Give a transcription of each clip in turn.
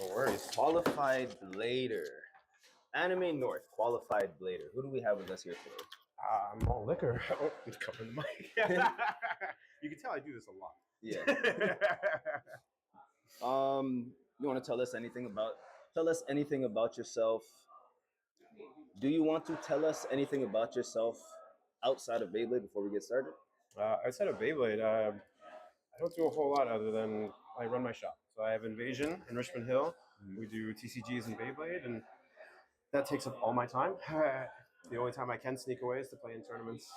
No worries. Qualified Blader. Anime North, qualified Blader. Who do we have with us here today? MaltLiqour. Oh, it's covering the mic. You can tell I do this a lot. Yeah. You want to tell us anything about yourself? Do you want to tell us anything about yourself outside of Beyblade before we get started? Outside of Beyblade, I don't do a whole lot other than I run my shop. So I have Invasion in Richmond Hill. We do TCGs and Beyblade, and that takes up all my time. The only time I can sneak away is to play in tournaments.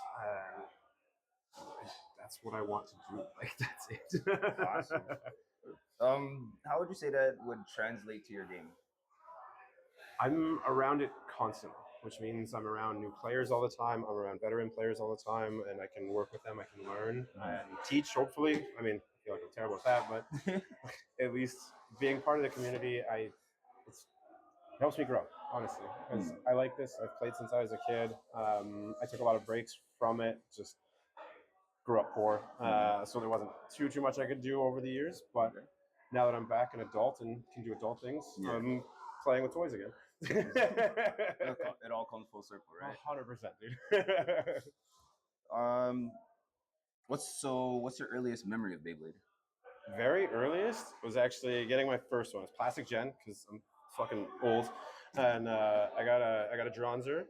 That's what I want to do. Like, that's it. Awesome. How would you say that would translate to your game? I'm around it constantly, which means I'm around new players all the time. I'm around veteran players all the time, and I can work with them. I can learn and teach, hopefully. I mean, I feel like I'm terrible at that, but at least being part of the community, it helps me grow, honestly, because I like this. I've played since I was a kid. I took a lot of breaks from it, just grew up poor, so there wasn't too much I could do over the years, but now that I'm back an adult and can do adult things, I'm playing with toys again. It all comes full circle, right? 100%, dude. What's your earliest memory of Beyblade? Very earliest was actually getting my first one. It's Plastic Gen, because I'm fucking old, and I got a Dronzer,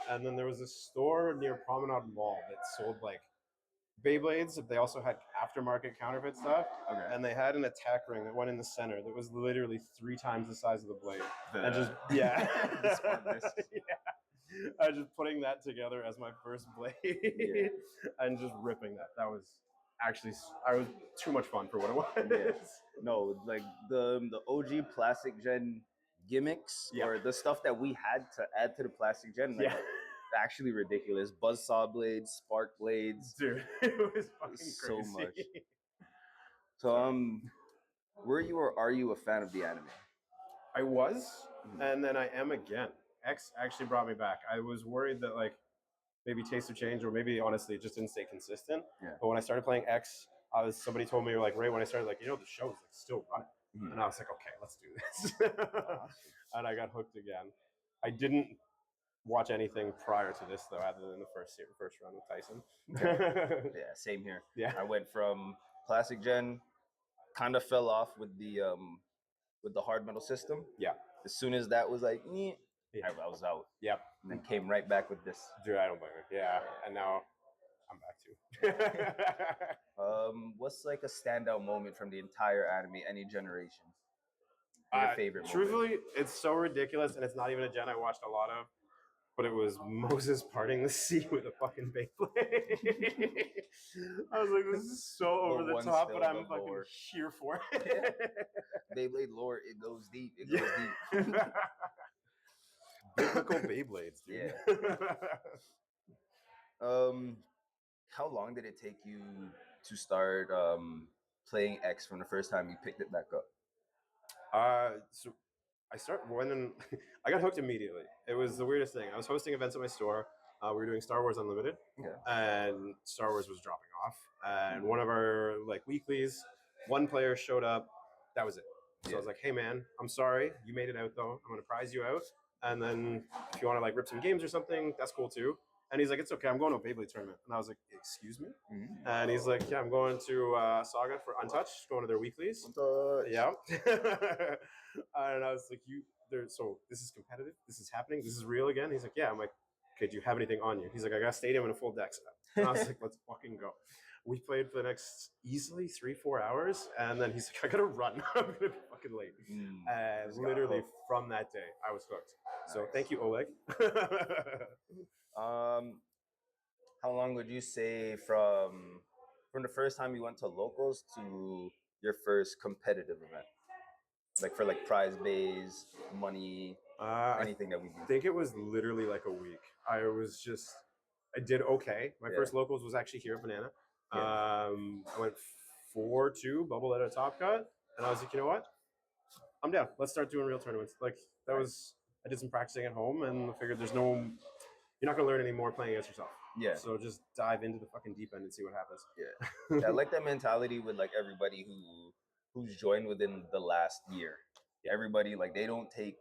and then there was a store near Promenade Mall that sold like Beyblades. They also had aftermarket counterfeit stuff, and they had an attack ring that went in the center that was literally 3 times the size of the blade. And just I was just putting that together as my first blade and just ripping that. That was actually too much fun for what it was. No, like the OG Plastic Gen gimmicks or the stuff that we had to add to the Plastic Gen. Actually ridiculous. Buzzsaw blades, spark blades. Dude, it was fucking so crazy. Much. So, were you or are you a fan of the anime? I was, and then I am again. X actually brought me back. I was worried that like maybe Taste of Change, or maybe honestly it just didn't stay consistent. But when I started playing X, somebody told me like right when I started, like, the show is like still running, and I was like, okay, let's do this. And I got hooked again. I didn't watch anything prior to this though, other than the first run with Tyson. Yeah, same here. I went from Plastic Gen, kind of fell off with the hard metal system. As soon as that was like, I was out. And then came right back with this. Dude, I don't blame you. And now I'm back too. What's like a standout moment from the entire anime, any generation? Your favorite truthfully, it's so ridiculous, and it's not even a gen I watched a lot of. But it was Moses parting the sea with a fucking Beyblade. I was like, this is so over the top, but I'm fucking here for it. Beyblade lore, it goes deep. It goes deep. Biblical Beyblades, dude. Yeah. How long did it take you to start playing X from the first time you picked it back up? So I got hooked immediately. It was the weirdest thing. I was hosting events at my store. We were doing Star Wars Unlimited, and Star Wars was dropping off. And one of our weeklies, one player showed up. That was it. So I was like, "Hey man, I'm sorry, you made it out though. I'm gonna prize you out, and then if you want to rip some games or something, that's cool too." And he's like, "It's okay. I'm going to a Beyblade tournament." And I was like, "Excuse me?" And he's like, "Yeah, I'm going to Saga for Untouched, going to their weeklies." Yeah. And I was like, so this is competitive? This is happening? This is real again? He's like, "Yeah." I'm like, "Okay, do you have anything on you?" He's like, "I got a stadium and a full deck set." And I was like, "Let's fucking go." We played for the next easily 3-4 hours, and then he's like, "I gotta run. I'm gonna be fucking late." And literally from that day, I was hooked. So thank you, Oleg. How long would you say from the first time you went to locals to your first competitive event? Like for prize bays, money, anything that we do? I think it was literally a week. I did okay. My first locals was actually here at Banana. I went 4-2, bubble at a top cut, and I was like, you know what? I'm down. Let's start doing real tournaments. I did some practicing at home, and I figured you're not going to learn any more playing against yourself. So just dive into the fucking deep end and see what happens. I like that mentality with everybody who's joined within the last year. everybody, like, they don't take.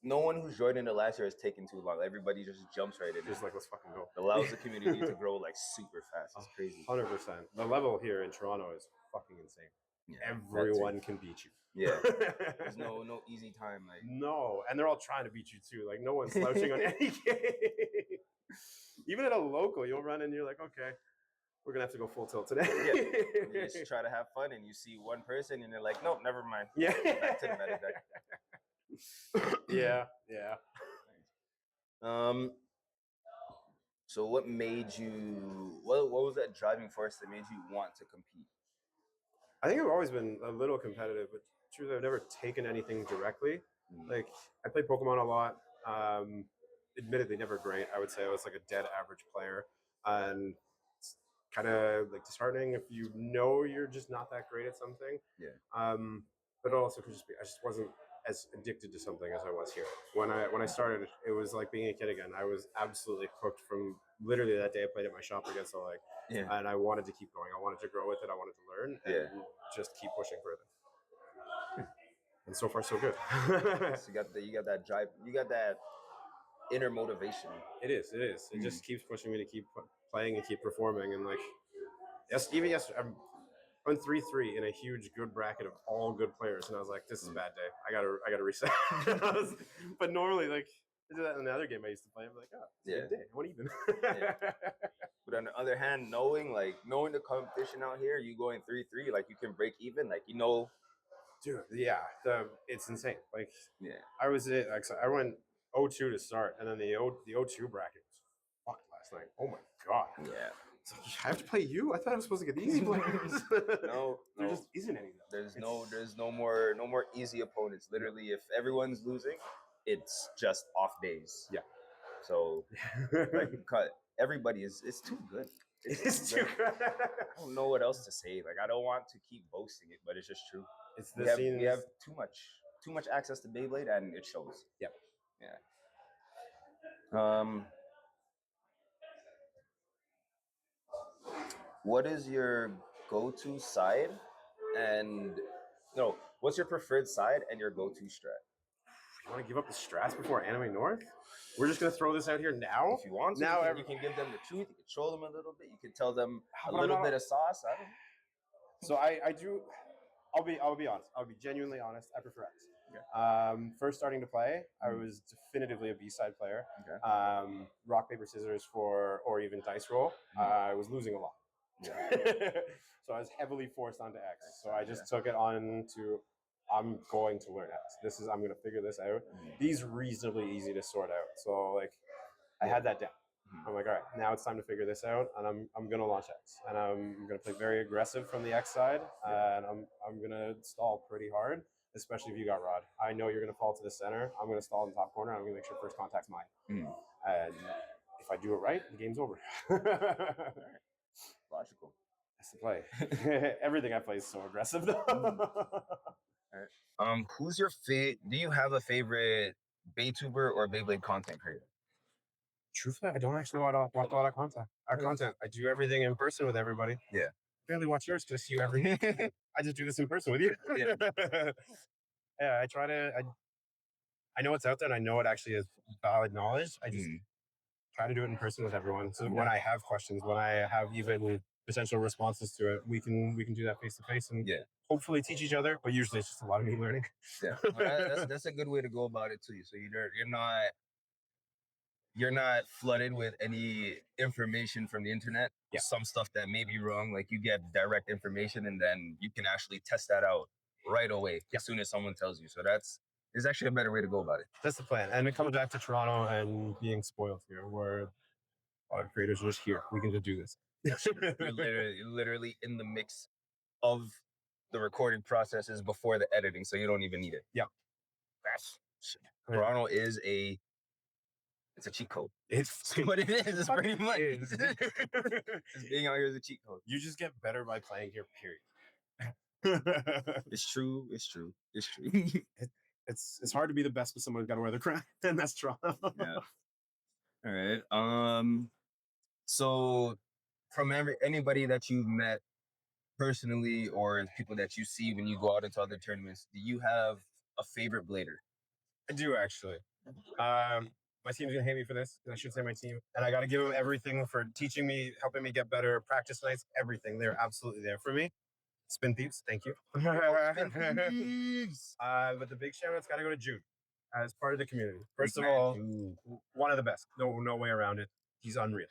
No one who's joined in the last year has taken too long. Everybody just jumps right in. Just like, let's fucking go. It allows the community to grow like super fast. It's crazy. 100%. The level here in Toronto is fucking insane. Yeah, everyone can beat you. Yeah. There's no easy time. Like, no, and they're all trying to beat you too. Like, no one's slouching on any game. Even at a local, you'll run and you're like, okay, we're gonna have to go full tilt today. Yeah. You just try to have fun, and you see one person, and you're like, nope, never mind. Yeah. Back to the meta deck. Yeah. So what made you? What was that driving force that made you want to compete? I think I've always been a little competitive, but truly, I've never taken anything directly. Like, I played Pokemon a lot. Admittedly, never great. I would say I was like a dead average player, and it's kind of like disheartening if you know you're just not that great at something. Yeah. But it also could just be I just wasn't as addicted to something as I was here. When I started, it was like being a kid again. I was absolutely hooked from literally that day I played at my shop against Oleg. Yeah. And I wanted to keep going. I wanted to grow with it. I wanted to learn and just keep pushing further. And so far, so good. So you got that drive. You got that inner motivation. It is. It just keeps pushing me to keep playing and keep performing. And like, even yesterday, I went 3-3 in a huge good bracket of all good players, and I was like, "This is a bad day. I gotta reset." But normally, like, I did that in the other game I used to play. I'm like, "Oh, it's a good day. What even?" But on the other hand, knowing the competition out here, you going 3-3, like, you can break even, like, you know. Dude, yeah, it's insane. Like, I went 0-2 to start, and then the 0-2 bracket was fucked last night. Oh my god. Yeah. It's like, I have to play you? I thought I was supposed to get the easy players. No, there just isn't any. There's no more easy opponents. Literally, if everyone's losing, it's just off days. Yeah. So, like, everybody it's too good. It's too good. I don't know what else to say. Like, I don't want to keep boasting it, but it's just true. It's we have too much access to Beyblade, and it shows. Yeah. What is your go-to side, and what's your preferred side and your go-to strat? You want to give up the strats before Anime North? We're just gonna throw this out here now. If you want to, you can give them the truth. You can troll them a little bit. You can tell them a little bit of sauce. I don't know. So I do. I'll be honest. I'll be genuinely honest. I prefer X. Okay. First starting to play, I was definitively a B-side player. Okay. Rock, paper, scissors or even dice roll. I was losing a lot. Yeah. So I was heavily forced onto X. So I just took it on to, I'm going to learn X. I'm going to figure this out. These reasonably easy to sort out. So like, I had that down. I'm like, all right, now it's time to figure this out, and I'm gonna launch X, and I'm gonna play very aggressive from the X side, and I'm gonna stall pretty hard, especially if you got Rod. I know you're gonna fall to the center. I'm gonna stall in the top corner. I'm gonna make sure first contact's mine, and if I do it right, the game's over. Logical. That's the play. Everything I play is so aggressive, though. All right. Who's your favorite? Do you have a favorite Beytuber or Beyblade content creator? Truthfully, I don't actually watch a lot of content. I do everything in person with everybody. Yeah. I barely watch yours because you every. I just do this in person with you. Yeah. Yeah, I try to. I know it's out there, and I know it actually is valid knowledge. I just try to do it in person with everyone. So when I have questions, when I have even potential responses to it, we can do that face to face and hopefully teach each other. But usually, it's just a lot of me learning. Yeah, well, that's a good way to go about it too. So you're not flooded with any information from the internet. Yeah. Some stuff that may be wrong, like, you get direct information, and then you can actually test that out right away as soon as someone tells you. So there's actually a better way to go about it. That's the plan. And it comes back to Toronto and being spoiled here, where a lot of creators are just here. We can just do this. You're literally in the mix of the recording processes before the editing, so you don't even need it. Yeah. Toronto is it's a cheat code. It's what it is. It's pretty much. It's being out here is a cheat code. You just get better by playing here, period. It's true. It's hard to be the best with someone who's got to wear the crown, and that's Toronto. Yeah. All right. So from anybody that you've met personally, or people that you see when you go out into other tournaments, do you have a favorite blader? I do actually. My team's gonna hate me for this. I should say my team, and I got to give them everything for teaching me, helping me get better. Practice nights, everything. They're absolutely there for me. Spin Thieves, thank you. But the big shout out's got to go to Jude as part of the community. First of all, one of the best. No way around it. He's unreal.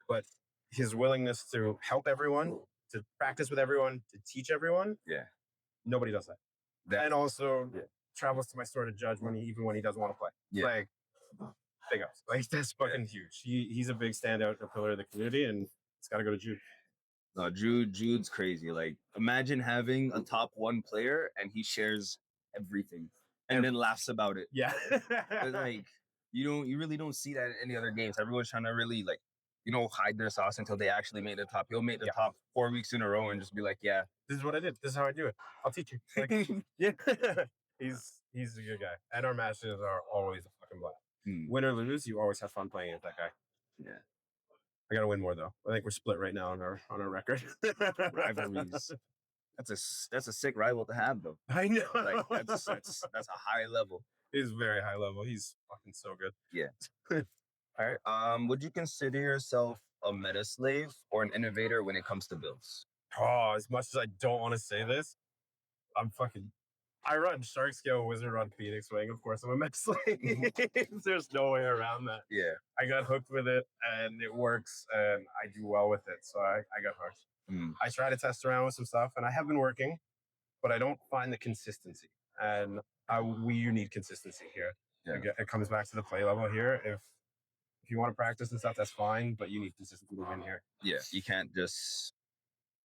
But his willingness to help everyone, to practice with everyone, to teach everyone. Yeah. Nobody does that. And also travels to my store to judge even when he doesn't want to play. Yeah. Like, big ups. Like, that's fucking huge. He's a big standout, a pillar of the community, and it's got to go to Jude. No, Jude's crazy. Like, imagine having a top 1 player and he shares everything and then laughs about it. Yeah. Like, you really don't see that in any other games. Everyone's trying to really, like, hide their sauce until they actually made the top. He'll make the top 4 weeks in a row and just be like, yeah, this is what I did. This is how I do it. I'll teach you. Like, yeah. He's a good guy. And our matches are always a fucking blast. Win or lose, you always have fun playing with that guy. Yeah. I gotta win more though. I think we're split right now on our record. Rivalries. That's a sick rival to have though. I know. Like that's a high level. He's very high level. He's fucking so good. Yeah. All right. Would you consider yourself a meta slave or an innovator when it comes to builds? Oh, as much as I don't want to say this, I run Shark Scale, Wizard run Phoenix Wing. Of course, I'm a meta slave. There's no way around that. Yeah. I got hooked with it, and it works, and I do well with it. So I got hooked. I try to test around with some stuff, and I have been working, but I don't find the consistency. And you need consistency here. Yeah. It comes back to the play level here. If you want to practice and stuff, that's fine, but you need consistency in here. Yeah, you can't just...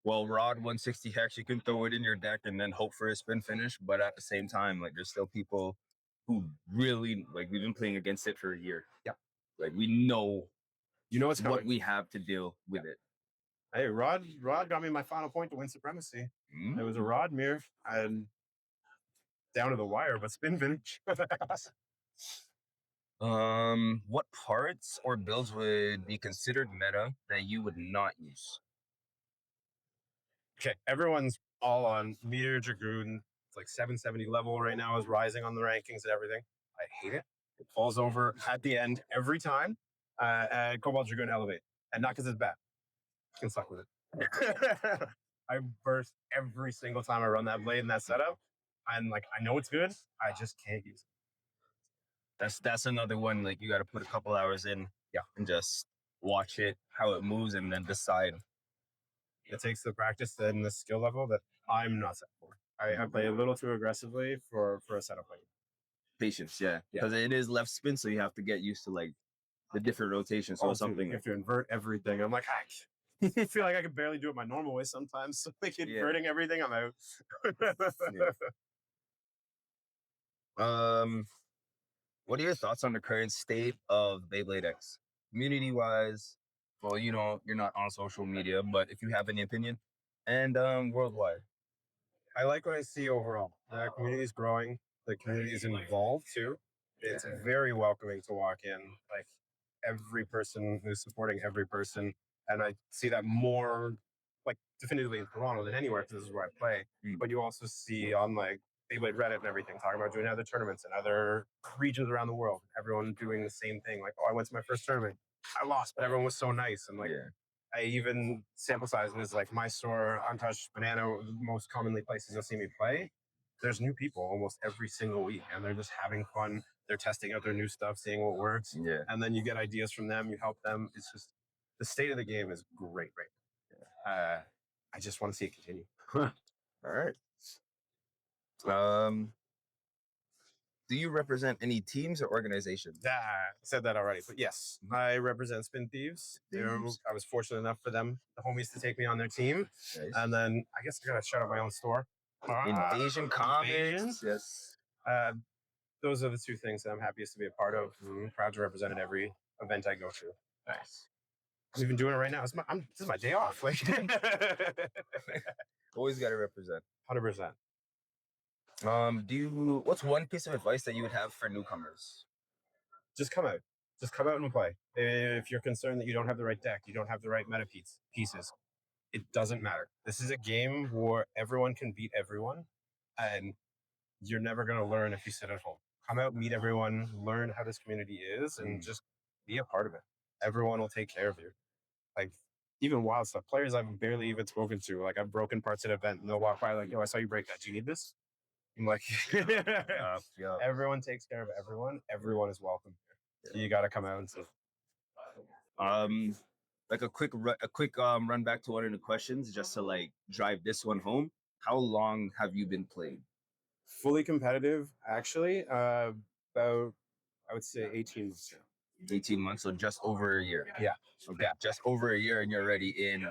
Well, Rod 160 hex, you can throw it in your deck and then hope for a spin finish. But at the same time, like, there's still people who really, like, we've been playing against it for a year. Yeah. Like, we know, it's what we have to deal with it. Hey, Rod got me my final point to win Supremacy. It was a Rod mirror and down to the wire, but spin finish. What parts or builds would be considered meta that you would not use? Okay, everyone's all on Meteor Dragoon. It's like 770 level right now, is rising on the rankings and everything. I hate it. It falls over at the end every time. And Cobalt Dragoon Elevate. And not because it's bad. I can suck with it. I burst every single time I run that blade in that setup. And like, I know it's good. I just can't use it. That's another one. Like, you got to put a couple hours in. Yeah. And just watch it, how it moves, and then decide. It takes the practice and the skill level that I'm not set for. I play a little too aggressively for a setup like patience, yeah. Because it is left spin, so you have to get used to like the different rotations or something. You have to invert everything. I'm like, I feel like I can barely do it my normal way sometimes. So like inverting everything, I'm out. What are your thoughts on the current state of Beyblade X? Community-wise, well, you're not on social media, but if you have any opinion, and worldwide. I like what I see overall. The community is growing. The community is involved too. It's very welcoming to walk in. Like, every person who's supporting every person, and I see that more like definitively in Toronto than anywhere because this is where I play. But you also see on like Beyblade Reddit and everything talking about doing other tournaments in other regions around the world. Everyone doing the same thing. Like, oh, I went to my first tournament. I lost, but everyone was so nice. And like, I even sample size is like my store, Untouched Banana, most commonly places you'll see me play. There's new people almost every single week, and they're just having fun. They're testing out their new stuff, seeing what works. Yeah. And then you get ideas from them. You help them. It's just, the state of the game is great right now. I just want to see it continue. All right. Do you represent any teams or organizations? I said that already, but yes, I represent Spin Thieves. I was fortunate enough for them, the homies, to take me on their team. Nice. And then I guess I gotta shout out my own store. Invasion Comics. Yes. Those are the two things that I'm happiest to be a part of. I'm proud to represent at every event I go to. Nice. I'm even doing it right now. This is my day off. Like, always got to represent. 100%. What's one piece of advice that you would have for newcomers? Just come out. Just come out and play. If you're concerned that you don't have the right deck, you don't have the right meta pieces, it doesn't matter. This is a game where everyone can beat everyone, and you're never going to learn if you sit at home. Come out, meet everyone, learn how this community is, and just be a part of it. Everyone will take care of you. Like, even wild stuff. Players I've barely even spoken to. Like, I've broken parts of an event, and they'll walk by like, yo, I saw you break that. Do you need this? I'm like, everyone takes care of everyone. Everyone is welcome here. So you got to come out and stuff. Like a quick run back to one of the questions, just to like drive this one home. How long have you been playing? Fully competitive, actually, about, I would say 18 months now. 18 months, so just over a year. Yeah. Okay, yeah. Just over a year, and you're already in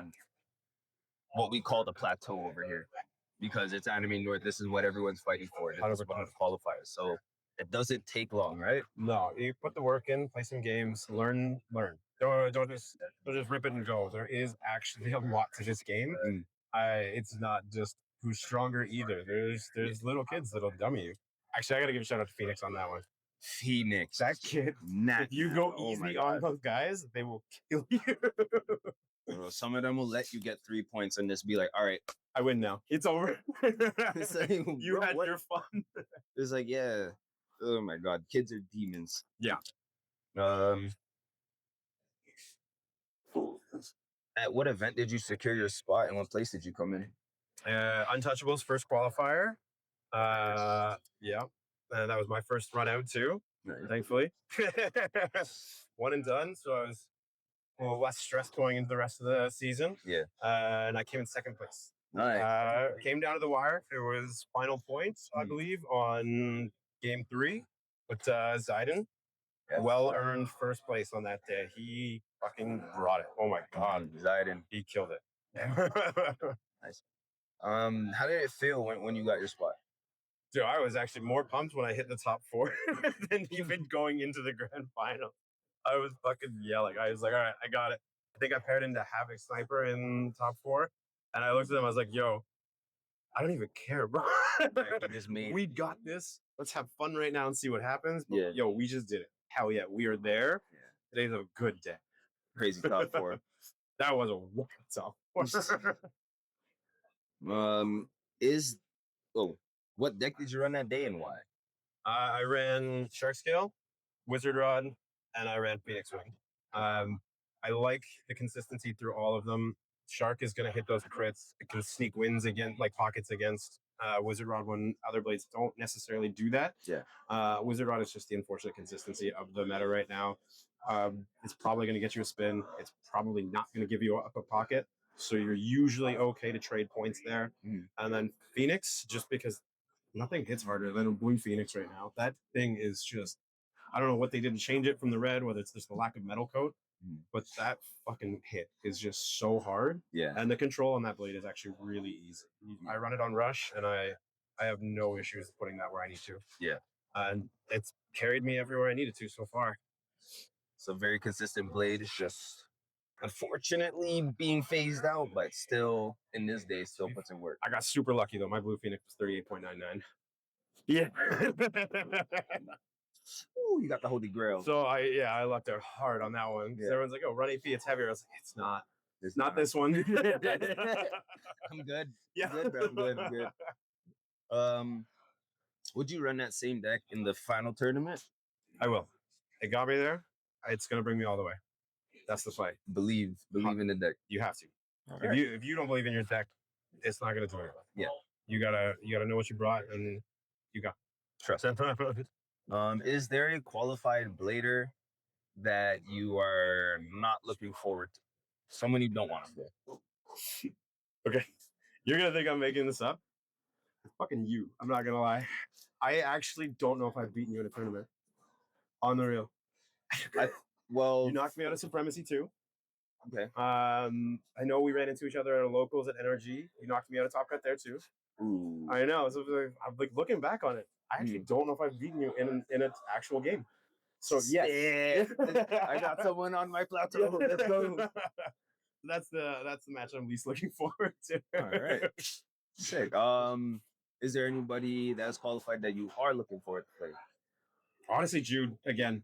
what we call the plateau over here, because it's Anime North. This is what everyone's fighting for. This is one of the qualifiers. So it doesn't take long, right? No, you put the work in, play some games, learn. Don't just rip it and go. There is actually a lot to this game. It's not just who's stronger either. There's little kids that'll dummy you. Actually, I gotta give a shout out to Phoenix on that one. Phoenix, that kid. If you go easy on those guys, they will kill you. Some of them will let you get 3 points and just be like, all right, I win now. It's over. It's like, you had your fun. It's like, yeah. Oh my God, kids are demons. Yeah. At what event did you secure your spot, and what place did you come in? Untouchables first qualifier. Yeah, and that was my first run out too. Nice. Thankfully, one and done. So I was less stressed going into the rest of the season. Yeah, and I came in second place. Nice. Came down to the wire. It was final points, I believe, on game 3 with Zayden. Yeah. Well earned first place on that day. He fucking brought it. Oh my God, Zayden. He killed it. Nice. How did it feel when you got your spot? Dude, I was actually more pumped when I hit the top 4 than even going into the grand final. I was fucking yelling. I was like, all right, I got it. I think I paired into Havoc Sniper in top 4. And I looked at them, I was like, yo, I don't even care, bro. We got this. Let's have fun right now and see what happens. But, yo, we just did it. Hell yeah, we are there. Yeah. Today's a good day. Crazy top 4. That was a wild top 4. What deck did you run that day and why? I ran Shark Scale, Wizard Rod, and I ran Phoenix Wing. I like the consistency through all of them. Shark is going to hit those crits. It can sneak wins again, like pockets against Wizard Rod when other blades don't necessarily do that. Yeah. Wizard Rod is just the unfortunate consistency of the meta right now. It's probably going to get you a spin. It's probably not going to give you a pocket. So you're usually okay to trade points there. And then Phoenix, just because nothing hits harder than a blue Phoenix right now. That thing is just, I don't know what they did to change it from the red, whether it's just the lack of metal coat, but that fucking hit is just so hard. Yeah. And the control on that blade is actually really easy. I run it on Rush, and I have no issues putting that where I need to. Yeah. And it's carried me everywhere I needed to so far. It's a very consistent blade. It's just unfortunately being phased out, but still in this day still puts in work. I got super lucky though. My blue Phoenix was 38.99. Yeah. Ooh, you got the holy grail. So I lucked out hard on that one. Yeah. Everyone's like, oh, run AP, it's heavier. I was like, it's not. It's not this one. I'm good. Yeah. I'm good, bro. I'm good. Would you run that same deck in the final tournament? I will. It got me there. It's gonna bring me all the way. That's the fight. Believe in the deck. You have to. If you don't believe in your deck, it's not gonna do it. Yeah. You gotta know what you brought, and you got trust. Is there a qualified blader that you are not looking forward to? Someone you don't want to play. Okay. You're gonna think I'm making this up. It's fucking you. I'm not gonna lie. I actually don't know if I've beaten you in a tournament. On the real. You knocked me out of Supremacy too. Okay. I know we ran into each other at locals at NRG. You knocked me out of Top Cut there too. Ooh. I know. So I'm like looking back on it. I actually don't know if I've beaten you in an actual game. So yes. I got someone on my plateau. Let's go. That's the match I'm least looking forward to. All right. Sick. Is there anybody that's qualified that you are looking forward to play? Honestly, Jude, again.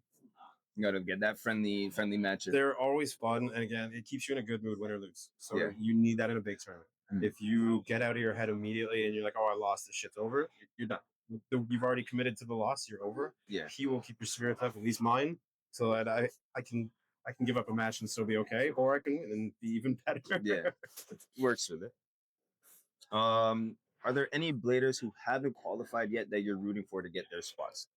You gotta get that friendly matchup. They're always fun, and again, it keeps you in a good mood, win or lose. So you need that in a big tournament. If you get out of your head immediately and you're like, "Oh, I lost, this shit's over," you're done. you've already committed to the loss. You're over. Yeah. He will keep your spirits up, at least mine, so that I can give up a match and still be okay, or I can win and be even better. Yeah, works with it. Are there any bladers who haven't qualified yet that you're rooting for to get their spots?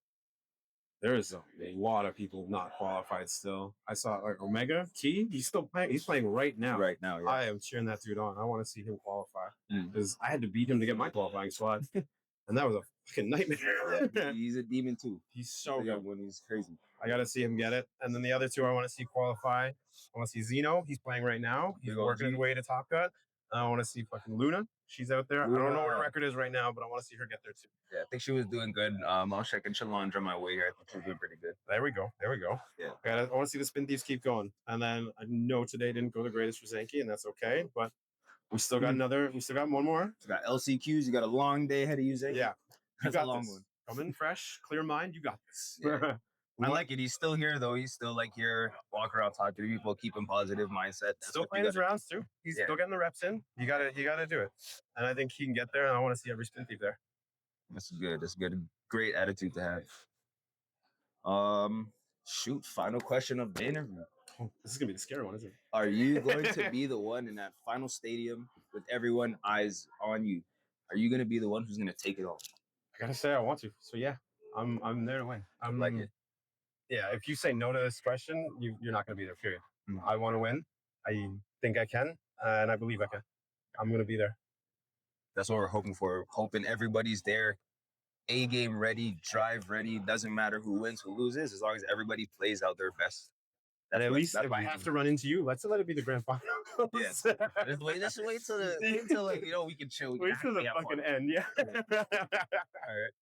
There is a lot of people not qualified still. I saw like Omega Key. He's still playing. He's playing right now. Right now, yeah. I am cheering that dude on. I want to see him qualify because I had to beat him to get my qualifying spot, and that was a fucking nightmare. Yeah, he's a demon too. He's so good when he's crazy. I got to see him get it, and then the other two I want to see qualify. I want to see Zeno. He's playing right now. He's working his way to Top Cut. I want to see fucking Luna. She's out there. Luna. I don't know what her record is right now, but I want to see her get there too. Yeah, I think she was doing good. I was checking Chalandra my way here. I think she was doing pretty good. There we go. Yeah. I want to see the spin thieves keep going. And then I know today didn't go the greatest for Zanky, and that's okay. But we still got we still got one more. We got LCQs. You got a long day ahead of you, Zanky. Yeah. That's a long one. Come in fresh, clear mind. You got this. Yeah. I like it. He's still here, though. He's still like here, walk around, talk to people, keeping positive mindset. That's still playing his rounds too. He's still getting the reps in. You gotta do it. And I think he can get there. And I want to see every spin thief there. That's good. That's good. Great attitude to have. Shoot. Final question of the interview. Oh, this is gonna be the scary one, isn't it? Are you going to be the one in that final stadium with everyone eyes on you? Are you going to be the one who's going to take it all? I gotta say I want to. So yeah, I'm there to win. I like it. Yeah, if you say no to this question, you're not going to be there, period. I want to win. I think I can, and I believe I can. I'm going to be there. That's what we're hoping for. Hoping everybody's there. A game ready, drive ready. Doesn't matter who wins, who loses, as long as everybody plays out their best. And at least if I have to run into you, let's let it be the grand final. Yes. Let's wait till like, we can chill. Wait till the fucking end, yeah. All right.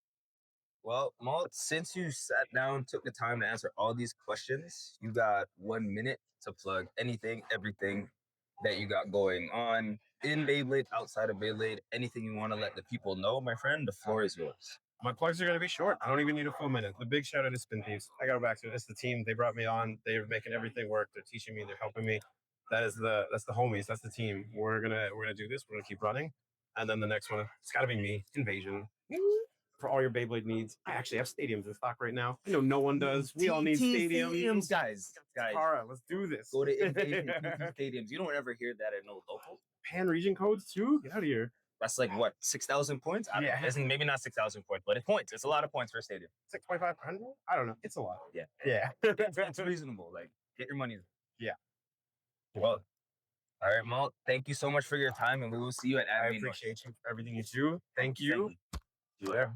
Well, Malt, since you sat down, took the time to answer all these questions, you got 1 minute to plug anything, everything that you got going on in Beyblade, outside of Beyblade, anything you want to let the people know, my friend, the floor is yours. My plugs are going to be short. I don't even need a full minute. The big shout out to Spin Thieves. I got to go back to it. It's the team. They brought me on. They're making everything work. They're teaching me. They're helping me. That's the homies. That's the team. We're gonna do this. We're gonna keep running. And then the next one, it's got to be me. Invasion. For all your Beyblade needs. I actually have stadiums in stock right now. No one does. We all need stadiums. Guys. Tara, let's do this. Go to Invasion stadiums. You don't ever hear that at no local. Pan region codes too? Get out of here. That's like what, 6,000 points? I don't know. It's maybe not 6,000 points, but it's points. It's a lot of points for a stadium. 6,500? I don't know. It's a lot. Yeah. It's reasonable. Like, get your money. Yeah. Well, all right, Malt. Thank you so much for your time, and we will see you at Anime. I appreciate you for everything you do. Thank you. You there.